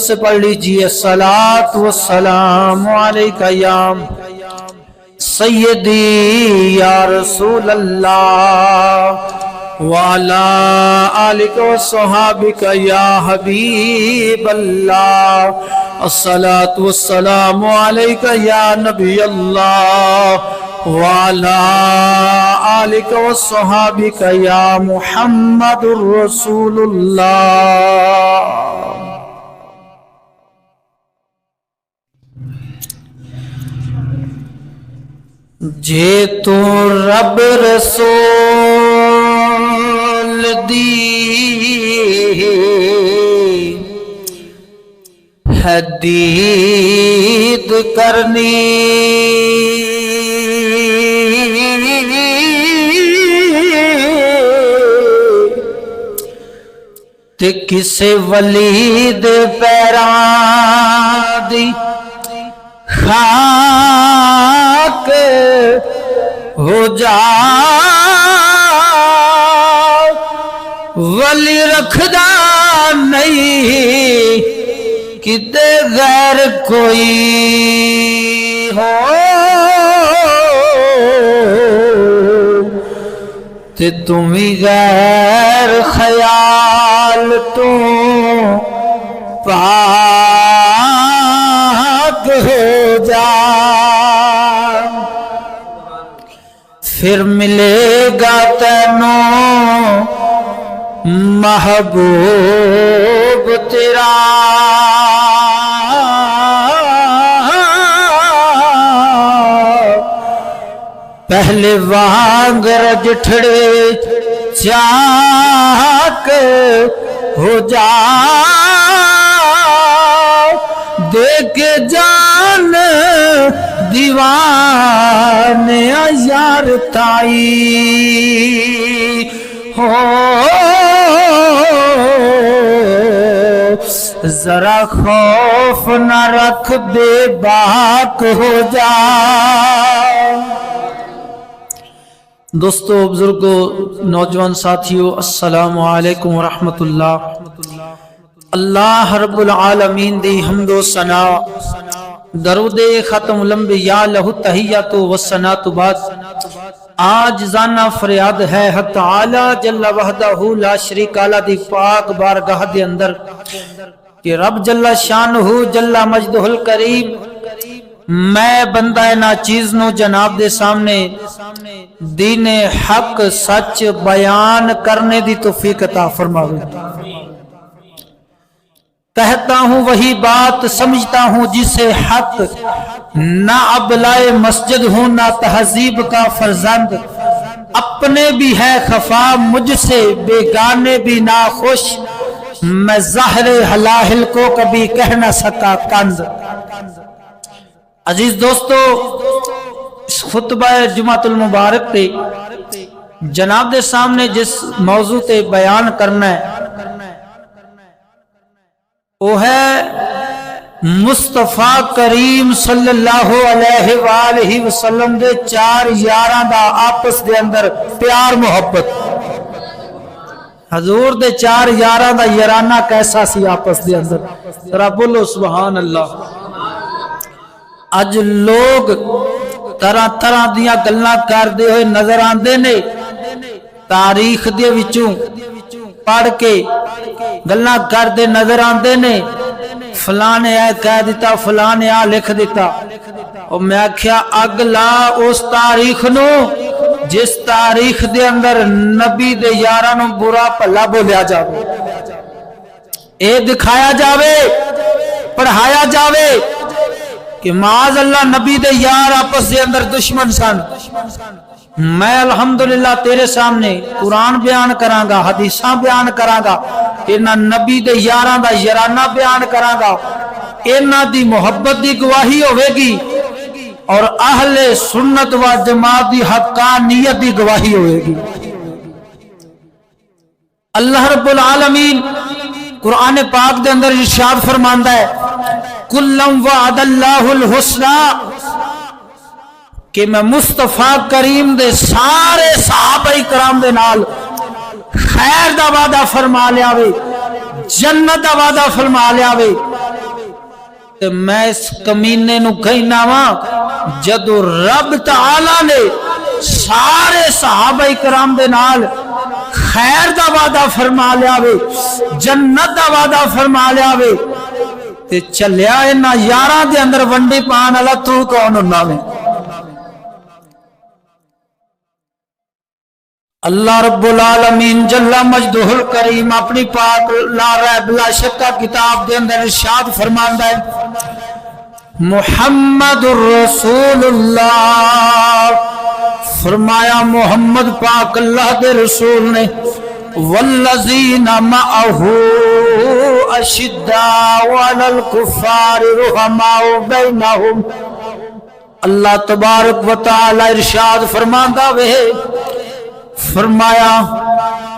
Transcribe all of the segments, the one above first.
سے پڑھ لیجئے الصلاۃ والسلام علیکہ یا سیدی یا رسول اللہ وعلی آلک وصحابک یا حبیب اللہ الصلاۃ والسلام علیکہ یا نبی اللہ وعلی آلک وصحابک یا محمد رسول اللہ۔ جے تو رب رسول دی حدید کرنی تے کسے ولی دے پیراں دی خاک ہو جا ولی رکھدا نہیں کتے غیر کوئی ہو تے تمہیں غیر خیال تو پاک ہو جا پھر ملے گا تینوں محبوب تیرا پہلے وانگ رجٹھڑے چاک ہو جا دیکھ جان دیوان یار تائی ہو ذرا خوف نہ رکھ بے باک ہو جا۔ دوستو، بزرگوں، نوجوان ساتھیوں، السلام علیکم ورحمت اللہ۔ اللہ رب العالمین دی حمد و ثنا، درود ختم الانبیاء لہ تحیات و ثناء بعد آج زانہ فریاد ہے حق تعالی جل وحدہ لا شریک لا دی پاک بارگاہ دے اندر کہ رب جل شانہ جل مجدہ الکریم میں بندہ ناچیز نو جناب دے سامنے دین حق سچ بیان کرنے دی توفیق عطا فرماوے۔ کہتا ہوں وہی بات، سمجھتا ہوں جسے حق، نہ ابلائے مسجد ہوں نہ تہذیب کا فرزند، اپنے بھی ہے خفا مجھ سے بیگانے بھی ناخوش، میں زہر حلاہل کو کبھی کہہ نہ سکا کند۔ عزیز دوستو، اس خطبہ جمعۃ المبارک تے جناب دے سامنے جس موضوع تے بیان کرنا ہے وہ ہے مصطفیٰ کریم صلی اللہ علیہ وآلہ وسلم دے چار یاراں دا آپس دے اندر پیار محبت۔ حضور دے چار یاراں دا یارانہ کیسا سی آپس دے اندر؟ ذرا بولو سبحان اللہ۔ اج لوگ طرح طرح دیاں گلاں کردے ہوئے نظر آندے نے، تاریخ دے وچوں پڑھ کے گلاں کردے نظر آندے نے، فلاں نے اے کہہ دیتا، فلاں نے آ لکھ دیتا۔ اور میں آکھیا اگ لا اس تاریخ نو جس تاریخ دے اندر نبی دے یاراں نو برا بھلا بولیا جاوے، اے دکھایا جاوے، پڑھایا جاوے کہ معاذ اللہ نبی دے یار آپس دے اندر دشمن سن۔ میں الحمدللہ تیرے سامنے قرآن بیان کراں گا، حدیثاں بیان کراں گا، انہاں نبی دے یاراں دا یارانہ بیان کراں گا، انہاں دی محبت دی گواہی ہوے گی اور اہل سنت و جماعت دی حقانیت دی گواہی ہوے گی۔ اللہ رب العالمین قرآن پاک دے اندر ارشاد فرماندا ہے کلم وعد اللہ الحسنى، کہ میں مصطفیٰ کریم دے سارے صحابہ کرام دے نال خیر دا وعدہ فرما لیا وے، جنت دا وعدہ فرما لیا وے، تے میں اس کمینے نو کہنا وا جدو رب تعالی نے سارے صحابہ کرام دے نال خیر دا وعدہ فرما لیا وے، جنت دا وعدہ فرما لیا وے، تے چلیا انہاں یاراں دے اندر ونڈی پان والا تو کون ہوندا وے؟ اللہ رب العالمین جل مجدہ الکریم اپنی پاک لا ریب لا شکا کتاب دے اندر ارشاد فرماندا ہے محمد الرسول اللہ، فرمایا محمد پاک اللہ دے رسول نے والذین معہ اشداء علی الکفار رحماء بینہم، اللہ تبارک و تعالی ارشاد فرماندا وے، فرمایا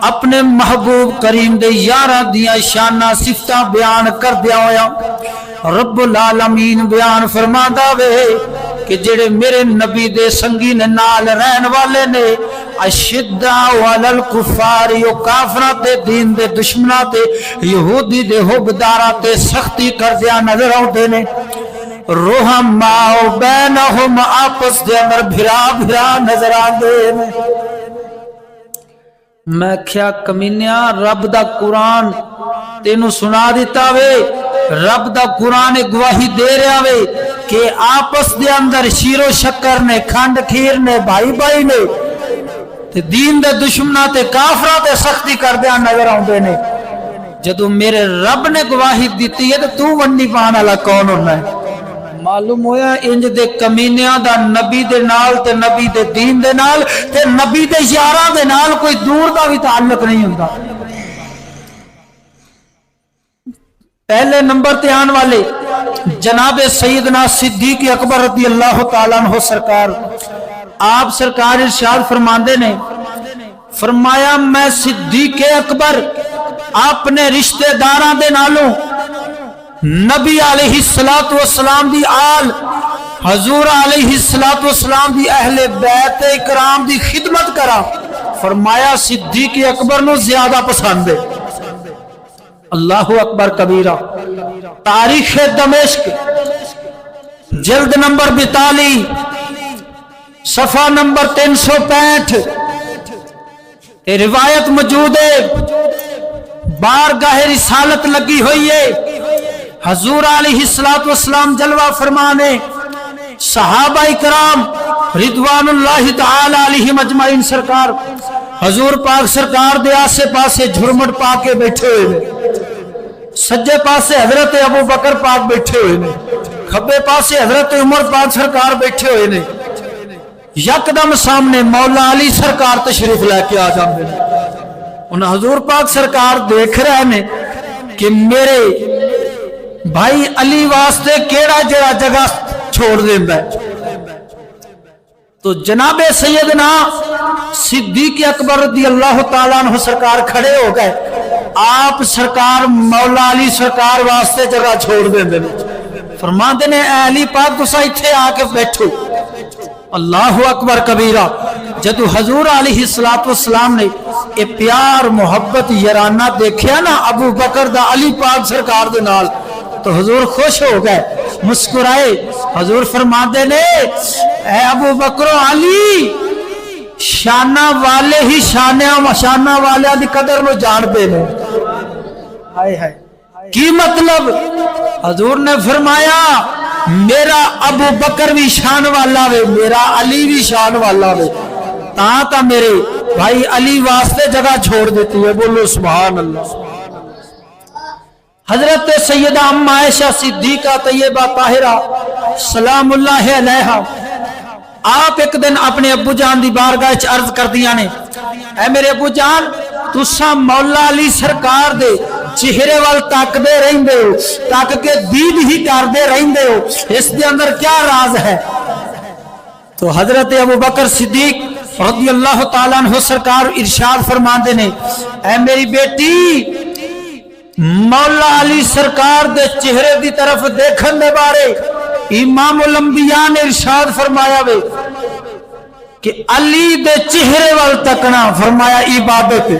اپنے محبوب کریم دے یاراں دیاں شاناں صفتاں بیان کر دیا ہویا رب العالمین بیان فرماندا وے کہ جڑے میرے نبی دے سنگی نے نال رہن والے نے اشداء علی الکفار، یو کافراں تے دین دے دشمناں تے یہودی دے حکمداراں تے سختی کردیا نظر آؤندے نے، رحماء بینہم آپس دے اندر بھرا بھرا نظر آندے نے۔ میں کیا کمینیا رب دا قرآن تینو سنا دیتا وے، رب دا قرآن گواہی دے رہا وے کہ آپس دے اندر شیر و شکر نے کھنڈ کھیر نے بھائی بھائی نے تے دین دے دشمنہ تے کافرہ تے سختی کر دیا نظر آؤندے نے، جدو میرے رب نے گواہی دیتی ہے تو ونڈی پان والا کون ہونا ہے؟ معلوم ہویا انج دے کمینیاں دا نبی دے نال تے نبی دے دین دے نال تے نبی دے یاراں دے نال کوئی دور دا بھی تعلق نہیں ہوندا۔ پہلے نمبر تے آن والے جناب سیدنا صدیق اکبر رضی اللہ تعالیٰ عنہ سرکار، آپ سرکار ارشاد فرماندے نے، فرمایا میں صدیق اکبر اپنے رشتہ داراں دے نالوں نبی علیہ السلام دی آل حضور علیہ السلام دی اہل بیت اکرام دی خدمت کرا، فرمایا صدیق اکبر نو زیادہ پسند ہے۔ اللہ اکبر کبیرہ۔ تاریخ دمشق جلد نمبر 42 صفحہ نمبر 365 روایت موجود ہے، بارگاہ رسالت لگی ہوئی ہے، حضور علیہ السلام جلوہ فرمانے صحابہ کرام رضوان اللہ تعالی علیہ مجمعین سرکار حضور پاک سرکار دے آسے پاسے جھرمٹ پا کے بیٹھے ہوئے، سجے پاسے حضرت ابو بکر پاک بیٹھے ہوئے، کھبے پاسے حضرت عمر پاک سرکار بیٹھے ہوئے، یکدم سامنے مولا علی سرکار تشریف لے کے آ جاندے نے۔ انہیں حضور پاک سرکار دیکھ رہے ہیں کہ میرے بھائی علی واسطے کیڑا جڑا جگہ چھوڑ دیندا ہے، تو جناب سیدنا صدیق اکبر رضی اللہ تعالیٰ عنہ سرکار کھڑے ہو گئے، آپ سرکار مولا علی سرکار واسطے جگہ چھوڑ دیندے نے، فرماندے نے اے علی پاک تساں ایتھے آ کے بیٹھو۔ اللہ اکبر کبیرہ۔ جدو حضور علیہ السلام نے اے پیار محبت یارانہ دیکھیا نا ابو بکر دا علی پاک سرکار دے نال، تو حضور خوش ہو گئے، مسکرائے، حضور فرماندے نے اے ابو بکر و علی شانہ والے ہی شانہ والے دی قدر نو جان دے نے۔ کی مطلب؟ حضور نے فرمایا میرا ابو بکر بھی شان والا وے، میرا علی بھی شان والا وے، تا میرے بھائی علی واسطے جگہ چھوڑ دیتی ہے، بولو سبحان اللہ۔ حضرت سیدہ ام عائشہ صدیقہ طیبہ طاہرہ سلام اللہ علیہا، آپ ایک دن اپنے ابو جان دی بارگاہ چ عرض کر دیا نے، اے میرے ابو جان تساں مولا علی سرکار دے چہرے وال تک دے رہندے ہو، تک کے دید ہی کر دے رہندے ہو، اس دے اندر کیا راز ہے؟ تو حضرت ابو بکر صدیق رضی اللہ تعالیٰ عنہ سرکار ارشاد فرماندے نے، اے میری بیٹی مولا علی سرکار دے چہرے دی طرف دیکھن دے بارے امام الانبیاء نے ارشاد فرمایا وے کہ علی دے چہرے وال تکنا، فرمایا عبادت،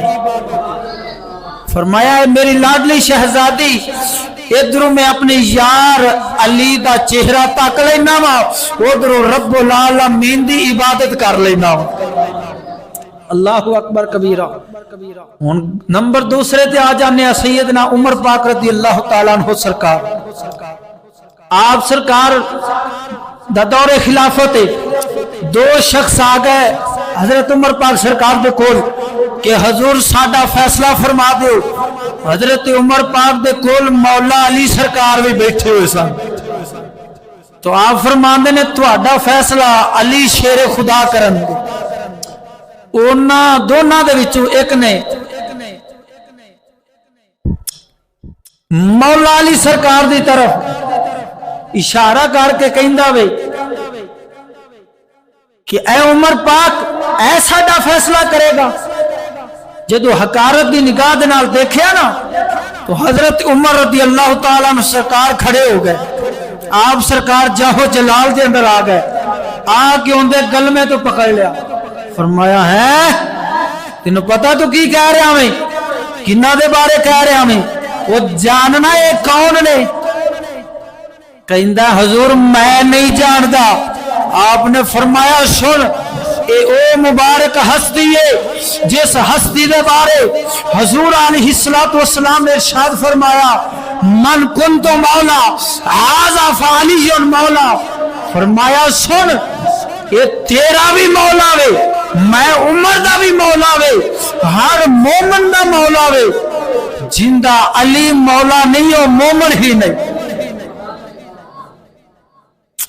فرمایا میری لاڈلی شہزادی ادھروں میں اپنے یار علی دا چہرہ تک لینا وا ادھروں رب العالمین دی عبادت کر لینا وا اللہ اکبر کبیرہ ہن نمبر دوسرے تے آ جانے ہیں سیدنا عمر پاک رضی اللہ تعالیٰ عنہ سرکار آپ سرکار دا دور خلافت دو شخص آ گئے حضرت عمر پاک سرکار دے کول کہ حضور ساڈا فیصلہ فرما دیو حضرت عمر پاک دے کول مولا علی سرکار بھی بیٹھے ہوئے سن تو آپ فرماندے نے تہاڈا فیصلہ علی شیر خدا کرن گے انہاں دونوں دے وچوں ایک نے مولا علی سرکار دی طرف اشارہ کر کے کہندا وے کہ اے عمر پاک اے ساڈا فیصلہ کرے گا جدو حقارت دی نگاہ دے نال دیکھیا نا تو حضرت عمر رضی اللہ تعالیٰ عنہ سرکار کھڑے ہو گئے آپ سرکار جاہو جلال دے اندر آ گئے آ کے ان دے گل میں تو پکڑ لیا فرمایا ہے تینوں پتا تو کی کہہ رہا میں کنہ دے بارے کہہ رہا میں وہ جاننا ہے کون نے کہندا حضور میں نہیں جاندا آپ نے فرمایا سن اے او مبارک ہستی ہے جس ہستی دے بارے حضور علیہ الصلوۃ والسلام نے ارشاد فرمایا من کنت مولا ھذا فعلی مولا فرمایا سن یہ تیرا بھی مولا وے میں عمر دا بھی مولا وے ہر مومن دا مولا وے جندہ علی مولا نہیں ہو مومن ہی نہیں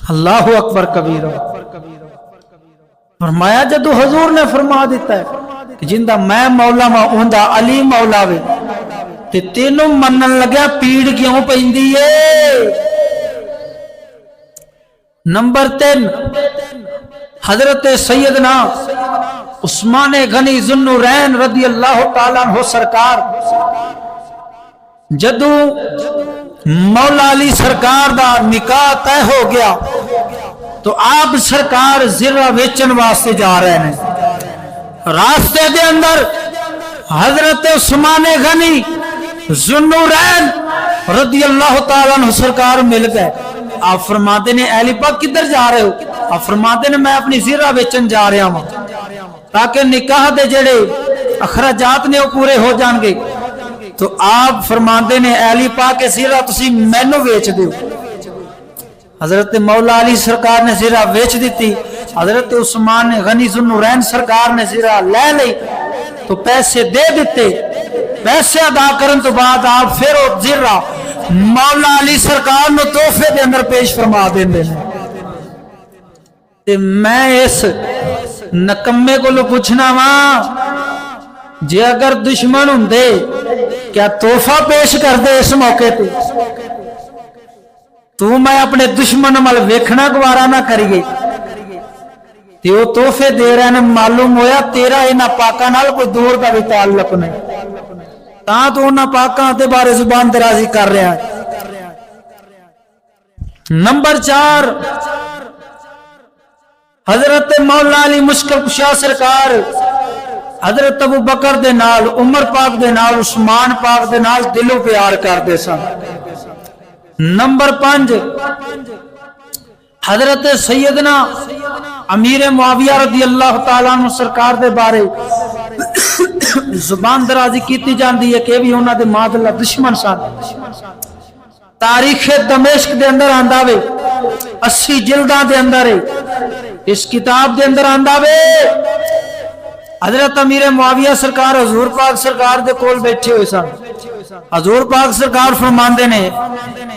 اللہ اکبر کبیرہ فرمایا جدو حضور نے فرما دیتا ہے کہ جندہ میں مولا ماں اندہ علی مولا وے تے تینوں منن لگیا پیڑ کیوں پہندی ہے نمبر 3 حضرت سیدنا عثمان غنی ذوالنورین رضی اللہ تعالیٰ عنہ سرکار جدو مولا علی سرکار دا نکاح طے ہو گیا تو آپ سرکار زرہ ویچن واسطے جا رہے ہیں راستے دے اندر حضرت عثمان غنی ذوالنورین رضی اللہ تعالیٰ عنہ سرکار مل گئے آپ فرماتے نے اہل پاک کدھر جا رہے ہو آپ فرماتے نے میں اپنی زرہ بیچن جا رہا ہوں تاکہ نکاح دے جڑے اخراجات نے وہ پورے ہو جان گے تو آپ فرماتے نے اہل پاک کے زرہ تسی مینوں بیچ دیو حضرت مولا علی سرکار نے زرہ بیچ دیتی حضرت عثمان غنی ذوالنورین سرکار نے زرہ لے لی تو پیسے دے دیتے پیسے ادا کرن تو بعد آپ پھر وہ زرہ مولا علی سرکار نو تحفے دے اندر پیش فرما دیندے تے میں اس نکمے کو لو پوچھنا وا جے اگر دشمن ہوندے کیا تحفہ پیش کر دے اس موقع تے تو میں اپنے دشمن مل ویکھنا گوارا نہ کریے تے وہ تحفے دے رہے ہیں معلوم ہویا تیرا انہاں پاکاں نال کوئی دور کا بھی تعلق نہیں تاں تو انہاں پاکاں دے بارے زبان درازی کر رہا ہے نمبر 4 حضرت مولا علی مشکل کشا سرکار حضرت ابو بکر دے نال عمر پاک دے نال عثمان پاک دے نال دلوں پیار کر دے سن نمبر 5 حضرت سیدنا امیر معاویہ رضی اللہ تعالیٰ عنہ سرکار دے بارے زبان درازی کیتی جاندی ہے کہ بھی انہاں دے ماد اللہ دشمن سن تاریخ دمشق دے اندر آندا وے 80 جلداں دے اندر اس کتاب دے اندر آندا وے حضرت امیر معاویہ سرکار حضور پاک سرکار دے کول بیٹھے ہوئے سن حضور پاک سرکار فرماندے نے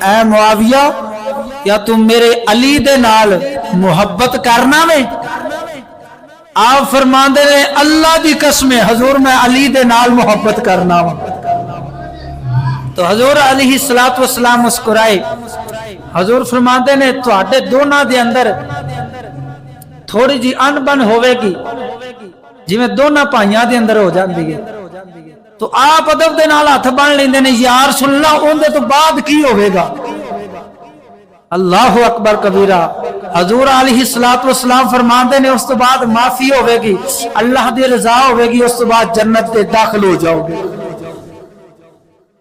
اے معاویہ کیا تم میرے علی دے نال محبت کرنا میں آپ فرماندے نے اللہ دی قسم حضور میں علی دے نال محبت کرنا وا تو حضور علیہ الصلوۃ والسلام مسکرائے حضور فرماندے نے تواڈے دونوں دے اندر تھوڑی جی ان بن ہوے گی جویں دونوں بھائیاں دے اندر ہو جاندی ہے تو آپ ادب دے نال ہاتھ بن لیندے نے یا رسول اللہ اون دے تو بعد کی ہوے گا اللہ اکبر کبیرہ حضور علیہ الصلوۃ والسلام فرماندے نے اس تو بعد معافی ہوے گی اللہ دی رضا ہوے گی اس تو بعد جنت دے داخل ہو جاؤ گے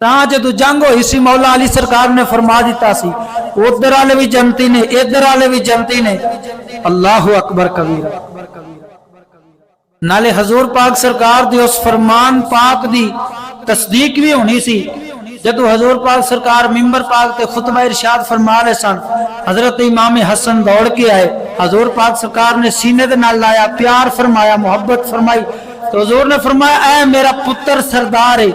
تاں جدو جنگ ہوئی سی مولا علی سرکار نے فرما دیتا سی ادھر والے بھی جنتی نے ادھر والے بھی جنتی نے. اللہ اکبر کبیرہ. نالے حضور پاک سرکار دی اس فرمان پاک دی تصدیق بھی ہونی سی. جدو حضور پاک سرکار ممبر پاک تے خطبہ ارشاد فرما رہے سن حضرت امام حسن دوڑ کے آئے. حضور پاک سرکار نے سینے دے نال لایا, پیار فرمایا, محبت فرمائی. تو حضور نے فرمایا اے میرا پتر سردار ہے,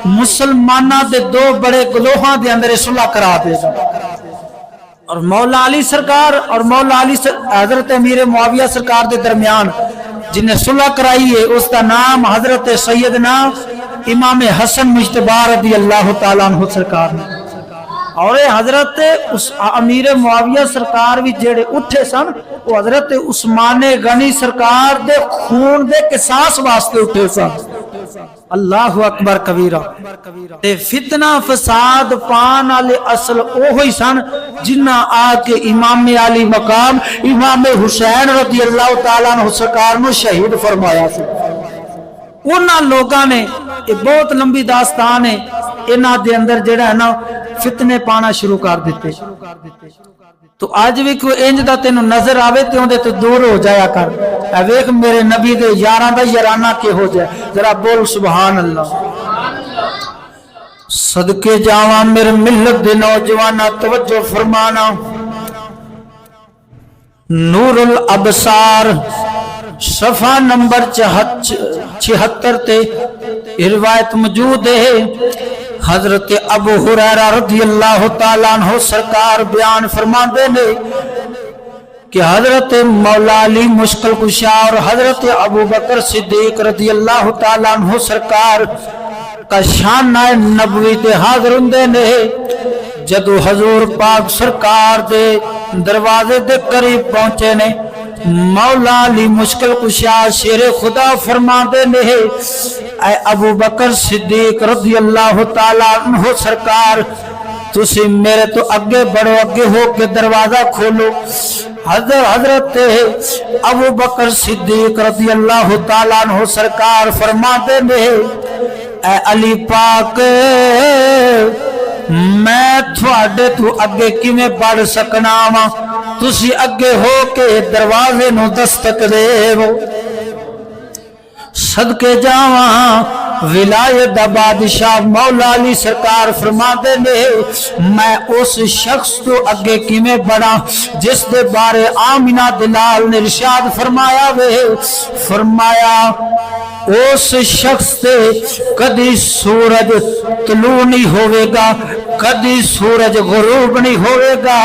مسلمانہ دے دو بڑے گلوہاں دے اندر صلح کرا دے گا. اور مولا علی سرکار اور مولا علی حضرت امیر معاویہ سرکار دے درمیان جنہیں صلح کرائی ہے اس کا نام حضرت سیدنا امام حسن مجتبی رضی اللہ تعالیٰ عنہ سرکار نے. اور حضرت امیر معاویہ سرکار بھی جڑے اٹھے سن وہ حضرت عثمان غنی سرکار دے خون دے قصاص واسطے اٹھے سن. اللہ اکبر کبیرہ. تے فتنہ فساد پان والے اصل اوہی سن جنہ آ کے امام علی مقام امام حسین رضی اللہ تعالیٰ عنہ سرکار نو شہید فرمایا سی. انہاں لوگاں نے یہ بہت لمبی داستان ہے, انہاں دے اندر جڑا ہے نا فتنے پانا شروع کر دیتے. تو آج بھی کوئی انج دا تینوں نظر آوے تے اوندے تو دور ہو جایا کر. اے ویکھ میرے نبی دے یاراں دا یارانہ کہ ہو جائے. ذرا بول سبحان اللہ. صدقے جاواں میرے ملت دے نوجواناں توجہ فرمانا. نور الابصار صفحہ نمبر 76 تے روایت موجود ہے. حضرت ابو ہریرہ رضی اللہ تعالیٰ عنہ سرکار بیان فرماندے نے کہ حضرت مولا علی مشکل کشا اور حضرت ابو بکر صدیق رضی اللہ تعالیٰ عنہ سرکار کا شانہ نبوی تے حاضر ہوندے نے. جدو حضور پاک سرکار دے دروازے دے قریب پہنچے نے مولا علی مشکل کشا شیر خدا فرما دے نے اے ابو بکر صدیق رضی اللہ تعالیٰ عنہ سرکار تسی میرے تو اگے بڑھو, اگے ہو کے دروازہ کھولو. حضرت ابو بکر صدیق رضی اللہ تعالیٰ عنہ سرکار فرما دے نے اے علی پاک میں تھوڑے تو اگے کیویں بڑھ سکنا وا, تسی اگے ہو کے دروازے نو دستک دے وہ. صدقے جاواں ولایت دا بادشاہ مولا علی سرکار فرما دے نے میں اس شخص تو اگے کیویں بڑھا جس دے بارے آمینہ دلال نے ارشاد فرمایا وے. فرمایا اس شخص سے کدی سورج طلوع نہیں ہوئے گا, کدی سورج غروب نہیں ہوئے گا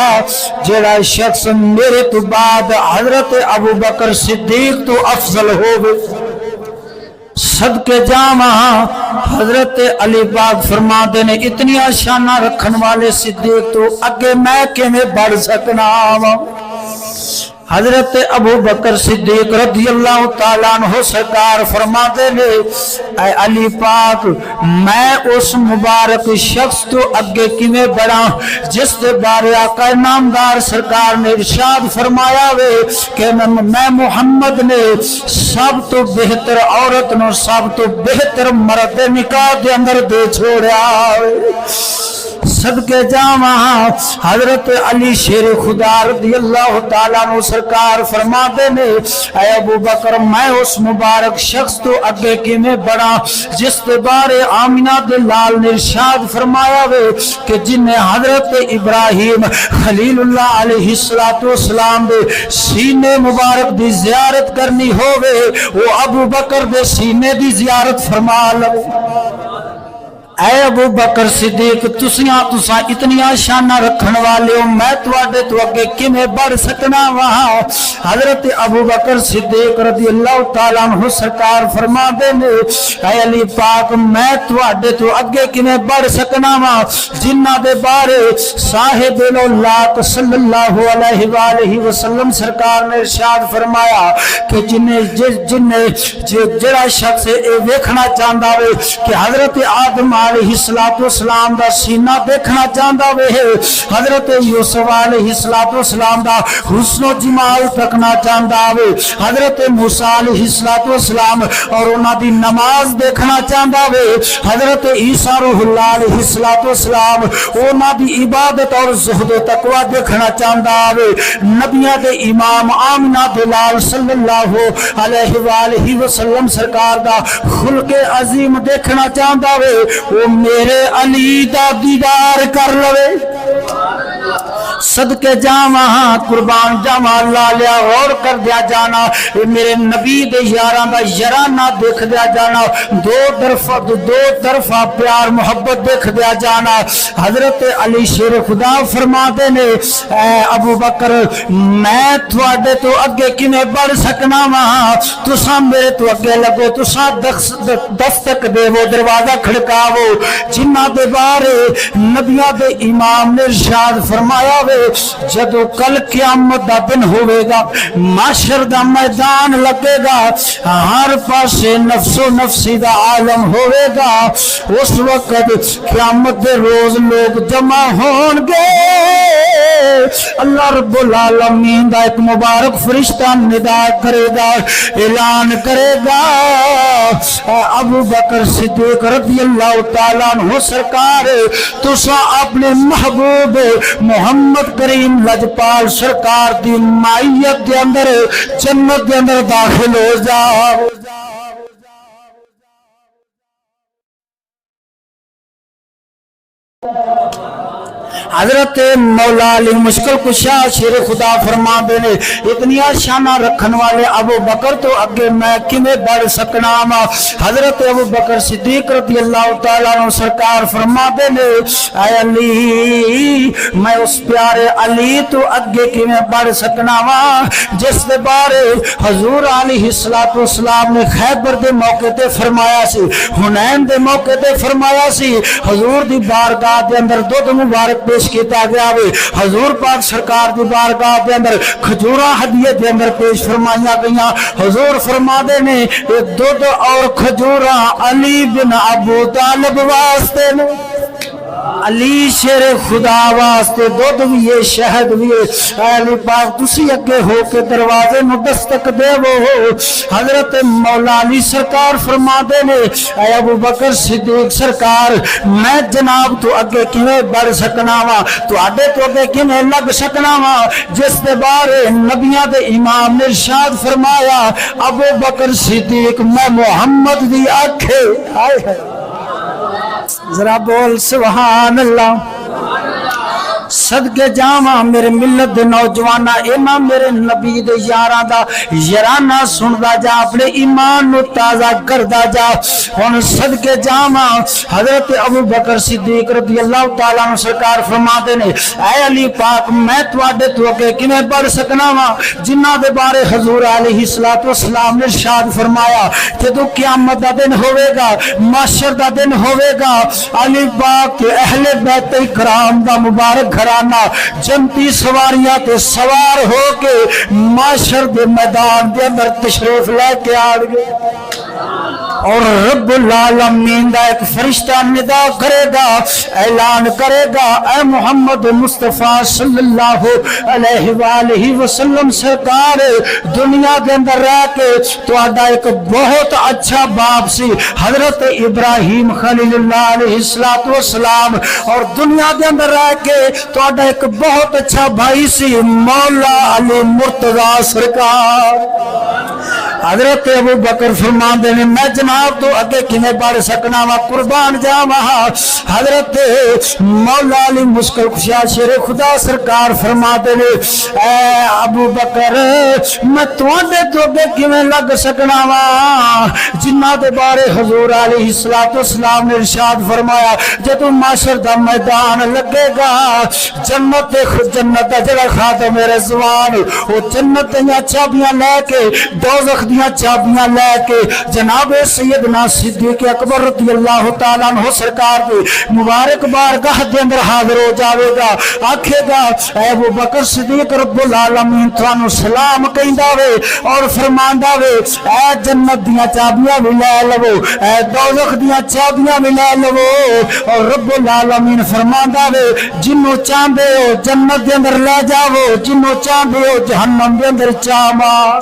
جڑا شخص میرے تو بعد حضرت ابو بکر صدیق تو افضل ہوئے. صدقے جاواں حضرت علی پاک فرما دے نے اتنی شانہ رکھن والے صدیق تو اگے میں کیویں بڑھ سکنا وا. حضرت ابو بکر صدیق رضی اللہ تعالیٰ عنہ سرکار فرما دے نے اے علی پاک میں اس مبارک شخص تو اگے کیویں بڑھا جس دے بارے آقا نامدار سرکار نے ارشاد فرمایا وے کہ میں محمد نے سب تو بہتر عورت نو سب تو بہتر مرد نکاح دے اندر دے چھوڑیا. صدقے جاواں حضرت علی شیر خدا رضی اللہ تعالیٰ عنہ سرکار فرما دے نے اے ابو بکر میں اس مبارک شخص تو اگے کیویں بڑھا جس کے بارے آمینہ دے لال نے ارشاد فرمایا وے کہ جن نے حضرت ابراہیم خلیل اللہ علیہ السلام دے سینے مبارک دی زیارت کرنی ہووے وہ ابو بکر دے سینے دی زیارت فرما لو. اے ابو بکر صدیق تسیاں اتنیاں شانہ رکھن والے ہو میں تواڈے تو اگے کیویں بڑھ سکنا وہاں. حضرت ابو بکر صدیق رضی اللہ تعالیٰ عنہ سرکار فرما دے نے اے علی پاک میں تواڈے تو اگے کیویں بڑھ سکنا وہاں جنہ دے بارے صاحب الولات صلی اللہ علیہ وآلہ وسلم سرکار نے ارشاد فرمایا کہ جڑا شخص اے ویکھنا چاہندا وے کہ حضرت آدم علیہ السلام دا سینہ دیکھنا چاہتا وے حضرت یوسف علیہ السلام دا حسن و جمال تکنا چاہتا وے حضرت موسیٰ علیہ السلام اور انہاں دی نماز دیکھنا چاہتا وے حضرت عیسیٰ روح اللہ علیہ السلام انہاں دی عبادت اور زہد و تقوی دیکھنا چاہتا وے نبیاں دے امام آمنہ دلال صلی اللہ علیہ وآلہ وسلم سرکار دا خلق عظیم دیکھنا چاہتا وے وہ میرے علی دا دیدار کر لوے صدقے جاواں قربان جاواں اللہ لیا اور کر دیا جانا میرے نبی دے یاراں دا یارانہ دیکھ دیا جانا دو طرفہ پیار محبت دیکھ دیا جانا حضرت علی شیر خدا فرما دے نے اے ابو بکر میں تواڈے تو اگے کنے بڑھ سکنا وا تساں میرے تو اگے لگو تساں دستک دے وہ دروازہ کھڑکاو جنہاں دے بارے نبیاں دے امام نے ارشاد فرمایا وے جدو کل قیامت دا دن ہوئے گا معاشر دا میدان لگے گا ہر پاسے نفس و نفسی دا عالم ہوئے گا اس وقت قیامت دے روز لوگ جمع ہون گے اللہ رب العالمین دا ایک مبارک فرشتہ ندا کرے گا اعلان کرے گا ابو بکر صدیق رضی اللہ تعالیٰ عنہ سرکار تسا اپنے محبوب محمد کریم لجپال سرکار دی مائیت دے اندر جنت دے اندر داخل ہو جاؤ حضرت مولا علی مشکل کشا شیر خدا فرما دینے اتنی شانہ رکھن والے ابو بکر تو اگے میں کنے بڑھ سکنا ما حضرت ابو بکر صدیق رضی اللہ تعالیٰ عنہ سرکار فرما دینے اے علی میں اس پیارے علی تو اگے کنے بڑھ سکنا ما جس دے بارے حضور علیہ السلام نے خیبر دے موقع تے فرمایا سی حنین دے موقع تے فرمایا سی حضور دی بارگاہ دے اندر دودھ مبارک پیش کیتا گیا وے حضور پاک سرکار دی بارگاہ دے اندر کھجوراں ہدیے دے اندر پیش فرمائیاں گئیاں حضور فرما دے نے دودھ اور کھجوراں علی بن ابو طالب واسطے نے علی شیر خدا واسطے دودھ بھی ہے شہد بھی ہے علی پاک تسی اگے ہو کے دروازے نو دستک دے وہ حضرت مولا علی سرکار فرما دے نے اے ابو بکر صدیق سرکار میں جناب تو اگے کیویں بڑھ سکنا وا تواڈے تو اگے کیویں لگ سکنا وا جس دے بارے نبیاں دے امام نے ارشاد فرمایا ابو بکر صدیق میں محمد دی آنکھیں ہائے ہائے ذرا بول سبحان اللہ صدقے جاواں میرے ملت دے نوجواناں اینا میرے نبی دے یاراں دا یارانہ سندا جا اپنے ایمان نو تازہ کردا جا ہن صدقے جاواں حضرت ابو بکر صدیق رضی اللہ تعالیٰ عنہ سرکار فرماتے نے اے علی پاک میں تواڈے تو اگے کیویں بڑھ سکنا وا جنہاں دے بارے حضور علیہ السلام نے ارشاد فرمایا جدوں قیامت دا دن ہوے گا محشر دا دن ہوے گا علی پاک کے اہل بیت کرام دا مبارک گھرانہ جنتی سواریاں تے سوار ہو کے معاشر دے میدان دے اندر تشریف لے کے آڑ گئے اور رب العالمین دا ایک فرشتہ ندا کرے گا اعلان کرے گا اے محمد مصطفیٰ صلی اللہ علیہ وآلہ وسلم سرکار دنیا دے اندر رہ کے تو آدھا ایک بہت اچھا باپ سی حضرت ابراہیم خلیل اللہ علیہ السلام اور دنیا دے اندر رہ کے تو آدھا ایک بہت اچھا بھائی سی مولا علی مرتضی سرکار حضرت ابو بکر فرمان دینے میں جناب تو اگے کنے بڑھ سکنا وا قربان جاواں حضرت مولا علی مشکل کشا شیر خدا سرکار فرما دینے اے ابو بکر میں تواڈے تو اگے کنے لگ سکنا وا جنہ دے بارے حضور علیہ السلام نے ارشاد فرمایا جدوں معاشر دا میدان لگے گا جنت دا جڑا خادم رضوان وہ جنت دیاں چابیاں لے کے دوزخ دیاں چابیاں لے کے جناب سیدنا صدیق اکبر رضی اللہ تعالیٰ عنہ سرکار دے مبارک بارگاہ دے اندر حاضر ہو جاوے گا، آکھے گا اے ابو بکر صدیق رب العالمین تانوں سلام کہندا وے اور فرماندا وے اے جنت دیاں چابیاں بھی لے لو، اے دوزخ دیاں چابیاں بھی لے لو، اور رب العالمین فرماندا وے جنوں چاہندے ہو جنت دے اندر لے جاؤ، جنوں چاہندے ہو جہنم دے اندر چا مار۔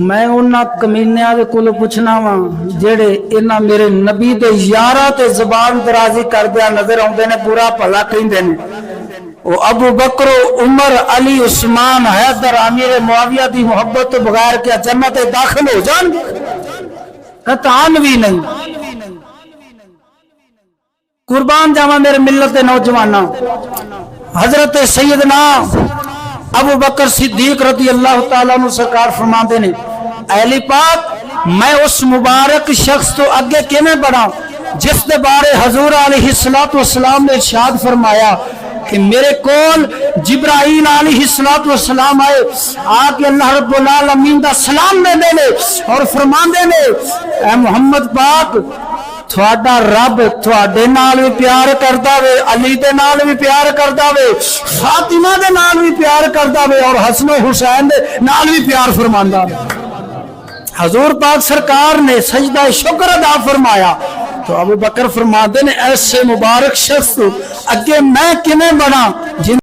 میں انہاں کمینیاں دے کولوں پوچھنا وا جڑے انہاں میرے نبی دے یاراں تے زبان درازی کردیا نظر آوندے نے، برا بھلا کہندے نے، او ابو بکر عمر علی عثمان حیدر امیر معاویہ دی محبت تو بغیر کیا جنت داخل ہو جان گے؟ قطعاً بھی نہیں۔ قربان جاواں میرے ملت نوجواناں، حضرت سیدنا ابو بکر صدیق رضی اللہ تعالیٰ عنہ سرکار فرماندے نے اہلی پاک میں اس مبارک شخص تو اگے کیویں بڑھاں جس دے بارے حضور علیہ السلام نے ارشاد فرمایا کہ میرے کول جبرائیل علیہ السلام آئے، آکے اللہ رب العالمین دا سلام دے دے اور فرماندے نے اے محمد پاک تھوڑا رب تھوڑے نال بھی پیار کردا وے، علی دے نال بھی پیار کردا وے، فاطمہ دے نال بھی پیار کردا وے، اور حسن و حسین دے نال بھی پیار فرماندا وے۔ حضور پاک سرکار نے سجدہ شکر ادا فرمایا تو ابو بکر فرماتے نے ایسے مبارک شخص اگے میں کنے بنا